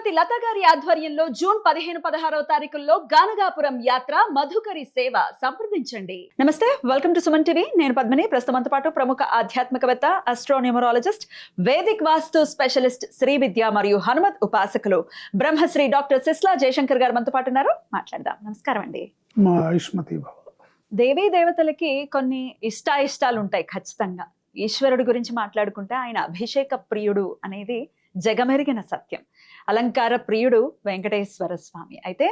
శ్రీమతి లత గారి ఆధ్వర్యంలో జూన్ 15-16 తారీఖుల్లో గానగాపురం యాత్ర మధుకరి సేవ సంప్రదించండి. నమస్తే, వెల్కమ్ టు సుమన్ టీవీ. నేను పద్మిని. ప్రస్తుతంతో పాటు ప్రముఖ ఆధ్యాత్మికవేత్త, ఆస్ట్రోన్యూమరాలజిస్ట్, వేదిక్ వాస్తు స్పెషలిస్ట్, శ్రీ విద్య మరియు హనుమత్ ఉపాసకులు బ్రహ్మశ్రీ డాక్టర్ సిస్లా జయశంకర్ గారు మనతో పాటు ఉన్నారు. మాట్లాడదాం. నమస్కారం అండి. దేవీ దేవతలకి కొన్ని ఇష్టాలు ఉంటాయి. ఖచ్చితంగా ఈశ్వరుడి గురించి మాట్లాడుకుంటే ఆయన అభిషేక ప్రియుడు అనేది జగమెరిగిన సత్యం. అలంకార ప్రియుడు వెంకటేశ్వర స్వామి. అయితే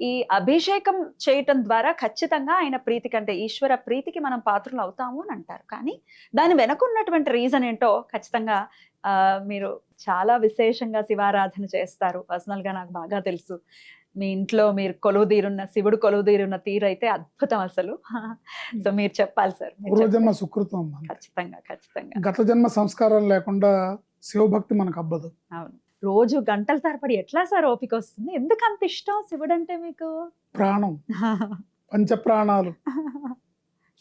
ఈ అభిషేకం చేయటం ద్వారా ఖచ్చితంగా ఆయన ప్రీతి కంటే ఈశ్వర ప్రీతికి మనం పాత్రలు అవుతాము అని అంటారు. కానీ దాని వెనకున్నటువంటి రీజన్ ఏంటో ఖచ్చితంగా మీరు చాలా విశేషంగా శివారాధన చేస్తారు. పర్సనల్గా నాకు బాగా తెలుసు. మీ ఇంట్లో మీరు కొలువుదీరున్న శివుడు కొలువుదీరున్న తీరు అయితే అద్భుతం అసలు. సో మీరు చెప్పాలి సార్. పూర్వజన్మ సుకృతం. ఖచ్చితంగా ఖచ్చితంగా గత జన్మ సంస్కారం లేకుండా శివభక్తి మనకు అబ్బదు. అవును. రోజు గంటల తరబడి ఎట్లా సార్ ఓపిక వస్తుంది? ఎందుకు అంత ఇష్టం శివుడు అంటే మీకు? ప్రాణం, పంచ ప్రాణాలు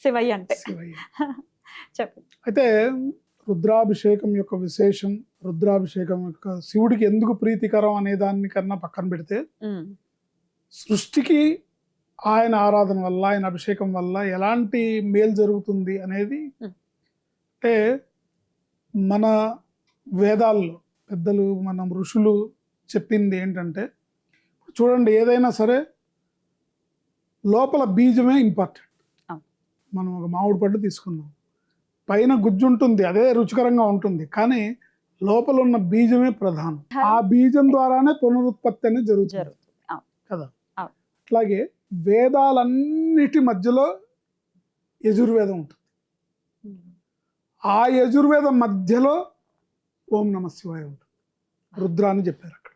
శివయ్య అంటే. చెప్పండి. అయితే రుద్రాభిషేకం యొక్క విశేషం, రుద్రాభిషేకం యొక్క శివుడికి ఎందుకు ప్రీతికరం అనే దాన్ని కన్నా పక్కన పెడితే, సృష్టికి ఆయన ఆరాధన వల్ల, ఆయన అభిషేకం వల్ల ఎలాంటి మేలు జరుగుతుంది అనేది అంటే మన వేదాల్లో పెద్దలు, మన ఋషులు చెప్పింది ఏంటంటే, చూడండి, ఏదైనా సరే లోపల బీజమే ఇంపార్టెంట్. మనం ఒక మామిడి పండు తీసుకున్నాం, పైన గుజ్జు ఉంటుంది, అదే రుచికరంగా ఉంటుంది, కానీ లోపల ఉన్న బీజమే ప్రధానం. ఆ బీజం ద్వారానే పునరుత్పత్తి అనేది జరుగుతుంది కదా. అట్లాగే వేదాలన్నిటి మధ్యలో యజుర్వేదం ఉంటుంది. ఆ యజుర్వేదం మధ్యలో ఓం నమ శివాయ ఉంటుంది. రుద్ర అని చెప్పారు అక్కడ.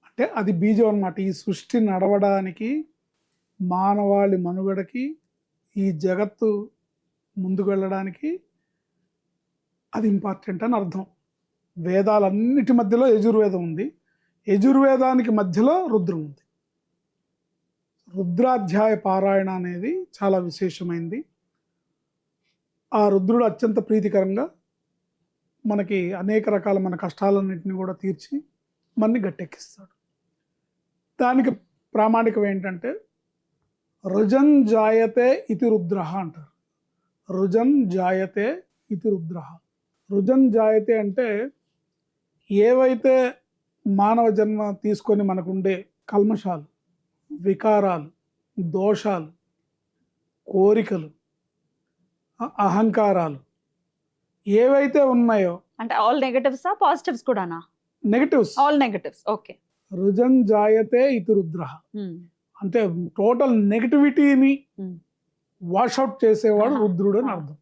అంటే అది బీజం అన్నమాట. ఈ సృష్టి నడవడానికి, మానవాళి మనుగడకి, ఈ జగత్తు ముందుకు వెళ్ళడానికి అది ఇంపార్టెంట్ అని అర్థం. వేదాలన్నిటి మధ్యలో యజుర్వేదం ఉంది. యజుర్వేదానికి మధ్యలో రుద్రం ఉంది. రుద్రాధ్యాయ పారాయణ అనేది చాలా విశేషమైంది. ఆ రుద్రుడు అత్యంత ప్రీతికరంగా మనకి అనేక రకాల మన కష్టాలన్నింటినీ కూడా తీర్చి మనని గట్టెక్కిస్తాడు. దానికి ప్రామాణికం ఏంటంటే, రుజన్ జాయతే ఇతి రుద్ర అంటారు. రుజన్ జాయతే ఇతి రుద్ర. రుజన్ జాయతే అంటే ఏవైతే మానవ జన్మ తీసుకొని మనకుండే కల్మషాలు, వికారాలు, దోషాలు, కోరికలు, అహంకారాలు ఏవైతే ఉన్నాయో, అంటే ఆల్ నెగటివ్స్ పాజిటివ్స్ కూడానా? Negatives, all negatives. ఓకే. రుజన్ జాయతే ఇతి రుద్ర అంటే టోటల్ నెగటివిటీని వాషౌట్ చేసేవాడు రుద్రుడు అని అర్థం.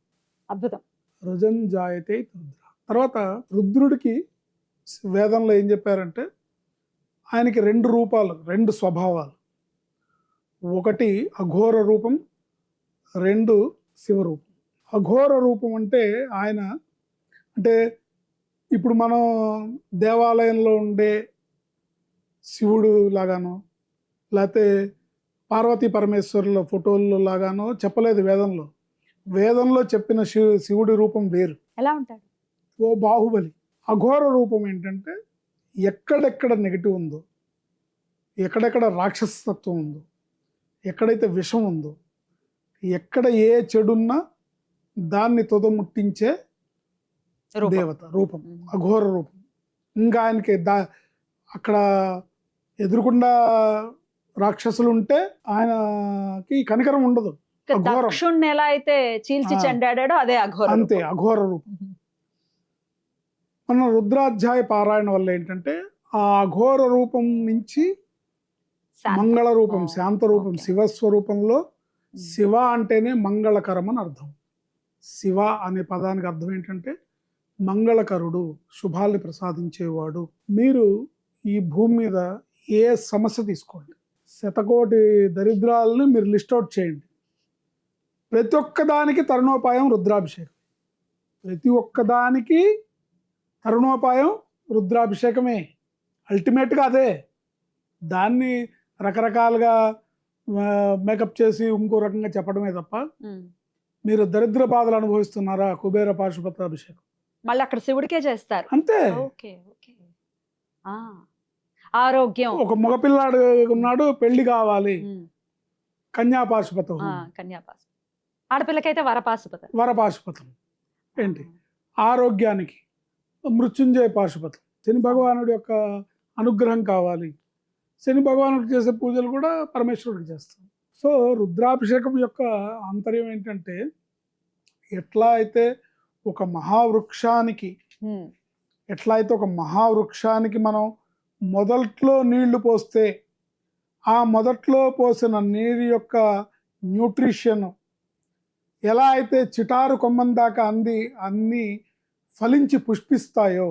అద్భుతం. రుజన్ జాయతే ఇతి రుద్ర. తర్వాత రుద్రుడికి వేదంలో ఏం చెప్పారంటే, ఆయనకి రెండు రూపాలు, రెండు స్వభావాలు. ఒకటి అఘోర రూపం, రెండు శివరూపం. అఘోర రూపం అంటే ఆయన అంటే ఇప్పుడు మనం దేవాలయంలో ఉండే శివుడు లాగానో, లేకపోతే పార్వతీ పరమేశ్వరుల ఫోటోల్లో లాగానో చెప్పలేదు వేదంలో. వేదంలో చెప్పిన శివుడి రూపం వేరు. ఎలా ఉంటాడు? ఓ బాహుబలి. అఘోర రూపం ఏంటంటే, ఎక్కడెక్కడ నెగిటివ్ ఉందో, ఎక్కడెక్కడ రాక్షసత్వం ఉందో, ఎక్కడైతే విషం ఉందో, ఎక్కడ ఏ చెడున్నా దాన్ని తొదముట్టించే దేవత రూపం అఘోర రూపం. ఇంకా ఆయనకి అక్కడ ఎదురుకుండా రాక్షసులు ఉంటే ఆయనకి కనికరం ఉండదు. దక్షుణ్ణి ఎలా అయితే చీల్చి చెండాడాడో అదే అఘోర. అంతే, అఘోర రూపం. మన రుద్రాధ్యాయ పారాయణ వల్ల ఏంటంటే, ఆ అఘోర రూపం నుంచి మంగళ రూపం, శాంత రూపం, శివస్వరూపంలో, శివ అంటేనే మంగళకరం అని అర్థం. శివ అనే పదానికి అర్థం ఏంటంటే మంగళకరుడు, శుభాల్ని ప్రసాదించేవాడు. మీరు ఈ భూమి మీద ఏ సమస్య తీసుకోండి, శతకోటి దరిద్రాలను మీరు లిస్ట్ అవుట్ చేయండి, ప్రతి ఒక్కదానికి తరుణోపాయం రుద్రాభిషేకం. ప్రతి ఒక్కదానికి తరుణోపాయం రుద్రాభిషేకమే. అల్టిమేట్గా అదే. దాన్ని రకరకాలుగా మేకప్ చేసి ఇంకో రకంగా చెప్పడమే తప్ప, మీరు దరిద్ర బాధలు అనుభవిస్తున్నారా, కుబేర పాశుపత అభిషేకం మళ్ళీ అక్కడ శివుడికే చేస్తారు అంతే. ఆ, ఆరోగ్యం. ఒక మగపిల్లాడు ఉన్నాడు, పెళ్లి కావాలి, ఉమ్, కన్యాపాశుపతం, కన్యాపాశం. ఆడపిల్లకైతే వరపాశుపతం. వరపాశుపతం. ఏంటి ఆరోగ్యానికి మృత్యుంజయ పాశుపతం. శని భగవానుడి యొక్క అనుగ్రహం కావాలి, శని భగవానుడికి చేసే పూజలు కూడా పరమేశ్వరుడికి చేస్తాం. సో రుద్రాభిషేకం యొక్క ఆంతర్యం ఏంటంటే, ఎట్లా అయితే ఒక మహావృక్షానికి ఉమ్, మనం మొదట్లో నీళ్లు పోస్తే ఆ మొదట్లో పోసిన నీరు యొక్క న్యూట్రిషన్ ఎలా అయితే చిటారు కొమ్మం దాకా అన్ని ఫలించి పుష్పిస్తాయో,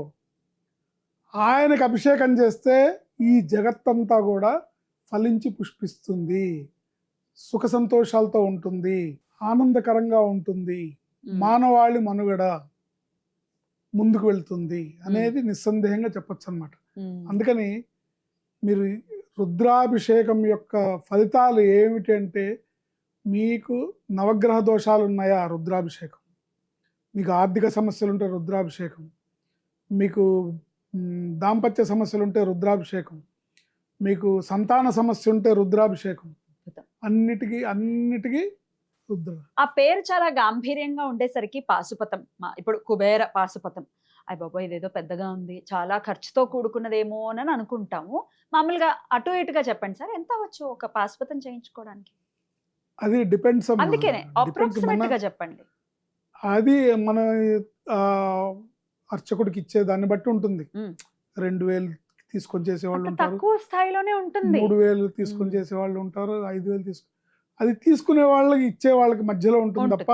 ఆయనకు అభిషేకం చేస్తే ఈ జగత్తంతా కూడా ఫలించి పుష్పిస్తుంది, సుఖ సంతోషాలతో ఉంటుంది, ఆనందకరంగా ఉంటుంది, మానవాళి మనుగడ ముందుకు వెళ్తుంది అనేది నిస్సందేహంగా చెప్పొచ్చు అనమాట. అందుకని మీరు రుద్రాభిషేకం యొక్క ఫలితాలు ఏమిటంటే, మీకు నవగ్రహ దోషాలు ఉన్నాయా, రుద్రాభిషేకం. మీకు ఆర్థిక సమస్యలు ఉంటే రుద్రాభిషేకం, మీకు దాంపత్య సమస్యలు ఉంటే రుద్రాభిషేకం, మీకు సంతాన సమస్య ఉంటే రుద్రాభిషేకం, అన్నిటికీ రుద్ర. ఆ పేరు చాలా గాంభీర్యంగా ఉండేసరికి పాశుపతం, ఇప్పుడు కుబేర పాశుపతం, అయ్య బాబా ఇదేదో పెద్దగా ఉంది, చాలా ఖర్చుతో కూడుకున్నదేమో అని అనుకుంటాము. మామూలుగా అటు ఇటుగా చెప్పండి సార్, ఎంత అవ్వచ్చు ఒక పాశుపతం చేయించుకోవడానికి? అది డిపెండ్స్, అందుకనే అప్రాక్సిమేట్ గా చెప్పండి. అది మన అర్చకుడికి ఇచ్చే దాన్ని బట్టి ఉంటుంది. 2000 తీసుకొని చేసేవాళ్ళు ఉంటారు, తక్కువ స్థాయిలోనే ఉంటుంది. 3000 తీసుకొని చేసేవాళ్ళు ఉంటారు, 5000 అది తీసుకునే వాళ్ళకి ఇచ్చే వాళ్ళకి మధ్యలో ఉంటుంది తప్ప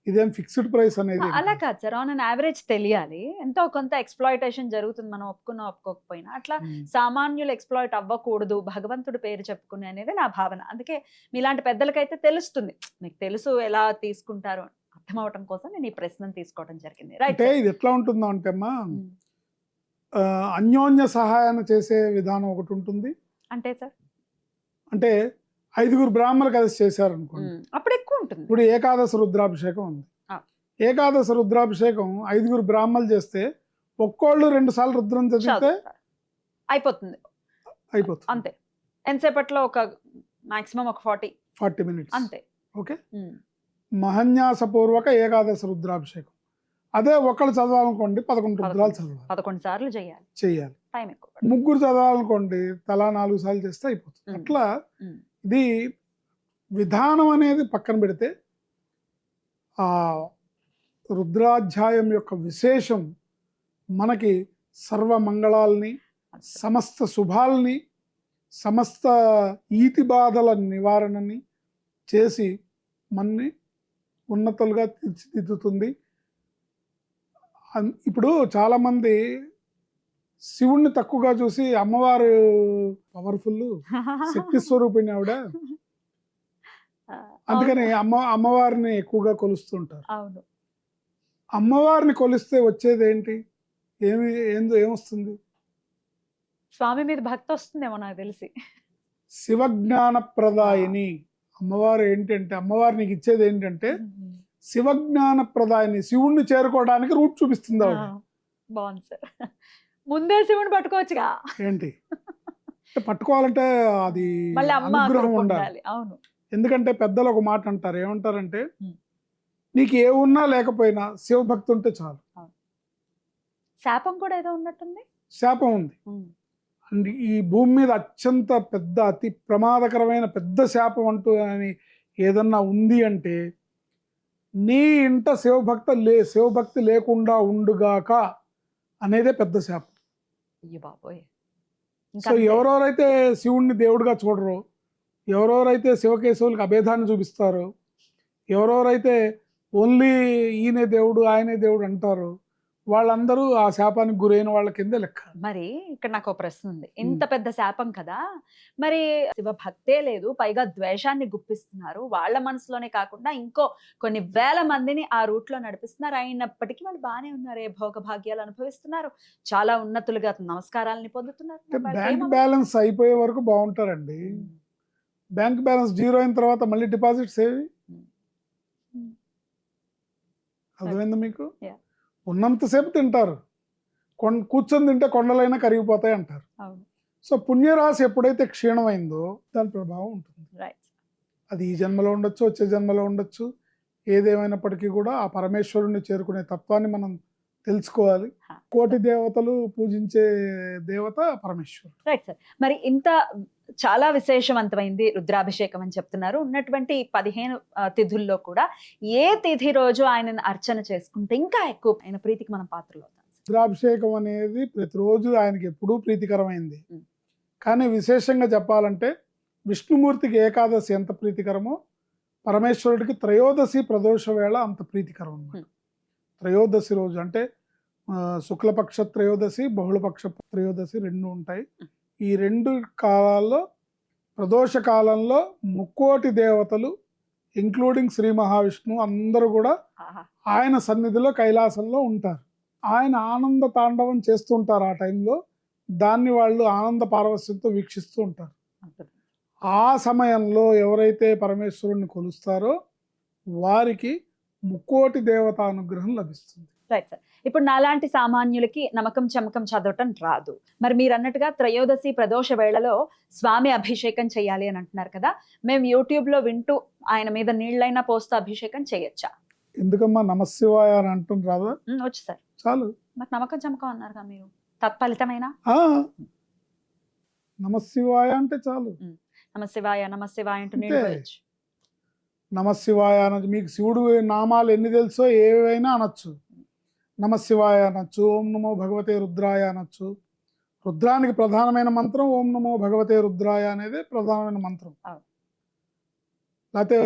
ఇదేం ఫిక్స్డ్ ప్రైస్ అనేది అలా కాదు సార్. ఆన్ అన్ యావరేజ్ తెలియాలి, ఎంతో కొంత ఎక్స్ప్లాయిటేషన్ జరుగుతుంది, మనం ఒప్పుకోకపోయినా. అట్లా సామాన్యులు ఎక్స్ప్లాయిట్ అవ్వకూడదు భగవంతుడి పేరు చెప్పుకునే అనేది నా భావన. అందుకే మీలాంటి పెద్దలకైతే తెలుస్తుంది, మీకు తెలుసు ఎలా తీసుకుంటారు అర్థం అవటం కోసం నేను ఈ ప్రశ్నను తీసుకోవడం జరిగింది. అంటే ఇది ఎట్లా ఉంటుందో అంటే అమ్మా, అన్యోన్య సహాయాన్ని చేసే విధానం ఒకటి ఉంటుంది. అంటే సార్, అంటే 5 బ్రాహ్మణులు కలిసి చేశారు అనుకోండి, అప్పుడు ఎక్కువ ఉంటుంది. ఇప్పుడు ఏకాదశ రుద్రాభిషేకం ఉంది, ఏకాదశ రుద్రాభిషేకం 5 బ్రాహ్మణులు చేస్తే ఒక్కోళ్ళు 2 సార్లు రుద్రం చదివితే అయిపోతుంది అంతే. ఎంతసేపట్లో ఒక మాక్సిమం ఒక 40 మినిట్స్ అంతే. ఓకే, మహన్యాసపూర్వక ఏకాదశ రుద్రాభిషేకం. అదే ఒకళ్ళు చదవాలనుకోండి 11 రుద్రాలు చదవాలి, 11 సార్లు చేయాలి. టైం ఎక్కువ. 3 చదవాలనుకోండి తలా 4 సార్లు చేస్తే అయిపోతుంది. అట్లా ఇది విధానం అనేది పక్కన పెడితే, ఆ రుద్రాధ్యాయం యొక్క విశేషం మనకి సర్వ మంగళాలని, సమస్త శుభాలని, సమస్త ఈతి బాధల నివారణని చేసి మన్ని ఉన్నతులుగా తీర్చిదిద్దుతుంది. ఇప్పుడు చాలామంది శివుణ్ణి తక్కువగా చూసి అమ్మవారు పవర్ఫుల్, శక్తి స్వరూపిణి ఆవిడ, అందుకని అమ్మవారిని ఎక్కువగా కొలుస్తుంటారు. అవును, అమ్మవారిని కొలిస్తే వచ్చేది ఏంటి, ఏమొస్తుంది? స్వామి మీద భక్తి వస్తుందేమో నాకు తెలిసి. శివజ్ఞాన ప్రదాయిని అమ్మవారు ఏంటంటే, అమ్మవారు నీకు ఇచ్చేది ఏంటంటే శివజ్ఞాన ప్రదాయిని, శివుణ్ణి చేరుకోవడానికి రూట్ చూపిస్తుంది ఆవిడ. బాగుంది సార్, ముందే శివుని పట్టుకోవచ్చుగా. ఏంటి పట్టుకోవాలంటే అది అనుగ్రహం ఉండాలి. అవును, ఎందుకంటే పెద్దలు ఒక మాట అంటారు, ఏమంటారంటే నీకు ఏ ఉన్నా లేకపోయినా శివభక్తి ఉంటే చాలు. శాపం కూడా ఏదో ఉన్నట్టుంది. శాపం ఉంది, ఈ భూమి మీద అత్యంత పెద్ద, అతి ప్రమాదకరమైన పెద్ద శాపం అంటూ అని ఏదన్నా ఉంది అంటే, నీ ఇంట శివభక్తి లేకుండా ఉండుగాక అనేదే పెద్ద శాపం. సో ఎవరెవరైతే శివుణ్ణి దేవుడిగా చూడరో, ఎవరెవరైతే శివకేశవులకు అభేదాన్ని చూపిస్తారో, ఎవరెవరైతే ఓన్లీ ఈయనే దేవుడు ఆయనే దేవుడు అంటారో, వాళ్ళందరూ ఆ శాపానికి గురైన వాళ్ళ కింద లెక్క. మరి ఇక్కడ నాకు ఒక ప్రశ్న ఉంది, ఇంత పెద్ద శాపం కదా, మరి శివ భక్తే లేదు, పైగా ద్వేషాన్ని గుప్పిస్తున్నారు, వాళ్ళ మనసులోనే కాకుండా ఇంకో కొన్ని వేల మందిని ఆ రూట్ లో నడిపిస్తున్నారు, అయినప్పటికీ వాళ్ళు బాగానే ఉన్నారు, భోగభాగ్యాలు అనుభవిస్తున్నారు, చాలా ఉన్నతులుగా నమస్కారాలని పొందుతున్నారు. బ్యాంక్ బ్యాలెన్స్ అయిపోయే వరకు బాగుంటారండి. బ్యాంక్ బ్యాలెన్స్ 0 అయిన తర్వాత మళ్ళీ డిపాజిట్స్ ఏవి? అర్థమైందా మీకు? ఉన్నంతసేపు తింటారు, కూర్చొని తింటే కొండలైనా కరిగిపోతాయి అంటారు. అవును. సో పుణ్యరాశి ఎప్పుడైతే క్షీణమైందో దాని ప్రభావం ఉంటుంది. రైట్. అది ఈ జన్మలో ఉండొచ్చు, వచ్చే జన్మలో ఉండొచ్చు. ఏదేమైనప్పటికీ కూడా ఆ పరమేశ్వరుణ్ణి చేరుకునే తత్వాన్ని మనం తెలుసుకోవాలి. కోటి దేవతలు పూజించే దేవత పరమేశ్వరుడు. Right sir. మరి ఇంత చాలా విశేషవంతమైంది రుద్రాభిషేకం అని చెప్తున్నారు. ఉన్నటువంటి 15 తిథుల్లో కూడా ఏ తిథి రోజు ఆయనను అర్చన చేసుకుంటే ఇంకా ఎక్కువ ఆయన ప్రీతికి మనం పాత్రలు అవుతాం? రుద్రాభిషేకం అనేది ప్రతిరోజు ఆయనకి ఎప్పుడూ ప్రీతికరమైంది. ఉం. కానీ విశేషంగా చెప్పాలంటే విష్ణుమూర్తికి ఏకాదశి ఎంత ప్రీతికరమో పరమేశ్వరుడికి త్రయోదశి ప్రదోష వేళ అంత ప్రీతికరం అన్నమాట. త్రయోదశి రోజు అంటే శుక్లపక్ష త్రయోదశి, బహుళపక్ష త్రయోదశి రెండు ఉంటాయి. ఈ రెండు కాలాల్లో ప్రదోష కాలంలో ముక్కోటి దేవతలు ఇంక్లూడింగ్ శ్రీ మహావిష్ణువు అందరూ కూడా ఆయన సన్నిధిలో కైలాసంలో ఉంటారు. ఆయన ఆనంద తాండవం చేస్తుంటారు. ఆ టైంలో దాన్ని వాళ్ళు ఆనంద పారవస్యంతో వీక్షిస్తూ ఉంటారు. ఆ సమయంలో ఎవరైతే పరమేశ్వరుణ్ణి కొలుస్తారో వారికి ముక్కోటి దేవత అనుగ్రహం లభిస్తుంది. Right sir. ఇప్పుడు నాలాంటి సామాన్యులకి నమ్మకం చమకం చదవటం రాదు. మరి మీరు అన్నట్టుగా త్రయోదశి ప్రదోష వేళలో స్వామి అభిషేకం చేయాలి అని అంటున్నారు కదా, మేము యూట్యూబ్ లో వింటూ ఆయన మీద నీళ్ళైనా పోస్తూ అభిషేకం చేయొచ్చా? ఎందుకమ్మా నమశివాయ అని అంటుంది రాదా? వచ్చు సార్. చాలు. మరి నమ్మకం చమకం అన్నారుగా మీరు, తత్ఫలితమైన నమశివాయ అంటే చాలు. నమశివాయ నమశివాయ అంటూ నీళ్ళు పోయొచ్చు. నమశివాయ అనొచ్చు. మీకు శివుడు నామాలు ఎన్ని తెలుసో ఏవైనా అనొచ్చు. నమశివాయ అనొచ్చు, ఓం నమో భగవతే రుద్రాయ అనొచ్చు. రుద్రానికి ప్రధానమైన మంత్రం ఓం నమో భగవతే రుద్రాయ అనేది ప్రధానమైన మంత్రం. లేకపోతే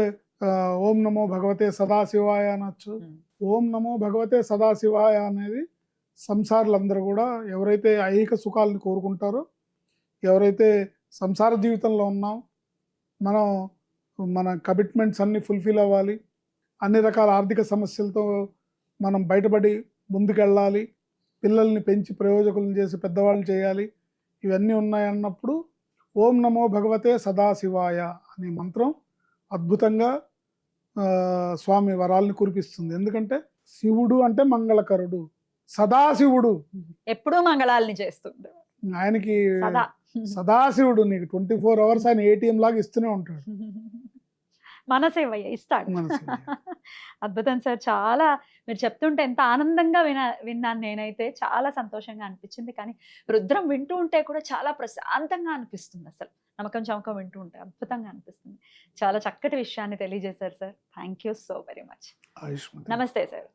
ఓం నమో భగవతే సదాశివాయ అనొచ్చు. ఓం నమో భగవతే సదాశివాయ అనేది సంసారులందరూ కూడా ఎవరైతే ఐహిక సుఖాలను కోరుకుంటారో, ఎవరైతే సంసార జీవితంలో ఉన్నాం, మన కమిట్మెంట్స్ అన్నీ ఫుల్ఫిల్ అవ్వాలి, అన్ని రకాల ఆర్థిక సమస్యలతో మనం బయటపడి ముందుకెళ్ళాలి, పిల్లల్ని పెంచి ప్రయోజకులను చేసి పెద్దవాళ్ళు చేయాలి, ఇవన్నీ ఉన్నాయన్నప్పుడు ఓం నమో భగవతే సదాశివాయ అనే మంత్రం అద్భుతంగా స్వామి వరాల్ని కురిపిస్తుంది. ఎందుకంటే శివుడు అంటే మంగళకరుడు, సదాశివుడు ఎప్పుడూ మంగళాలని చేస్తుండే ఆయనకి సదాశివుడు. నీకు 24 hours ఆయన ఏటీఎం లాగా ఇస్తూనే ఉంటాడు. మనసేవయ్య ఇస్తాడు. అద్భుతం సార్. చాలా మీరు చెప్తుంటే ఎంత ఆనందంగా విన్నాను నేనైతే. చాలా సంతోషంగా అనిపించింది. కానీ రుద్రం వింటూ ఉంటే కూడా చాలా ప్రశాంతంగా అనిపిస్తుంది. అసలు నమ్మకం చమకం వింటూ ఉంటే అద్భుతంగా అనిపిస్తుంది. చాలా చక్కటి విషయాన్ని తెలియజేశారు sir. Thank you so very much. నమస్తే సార్.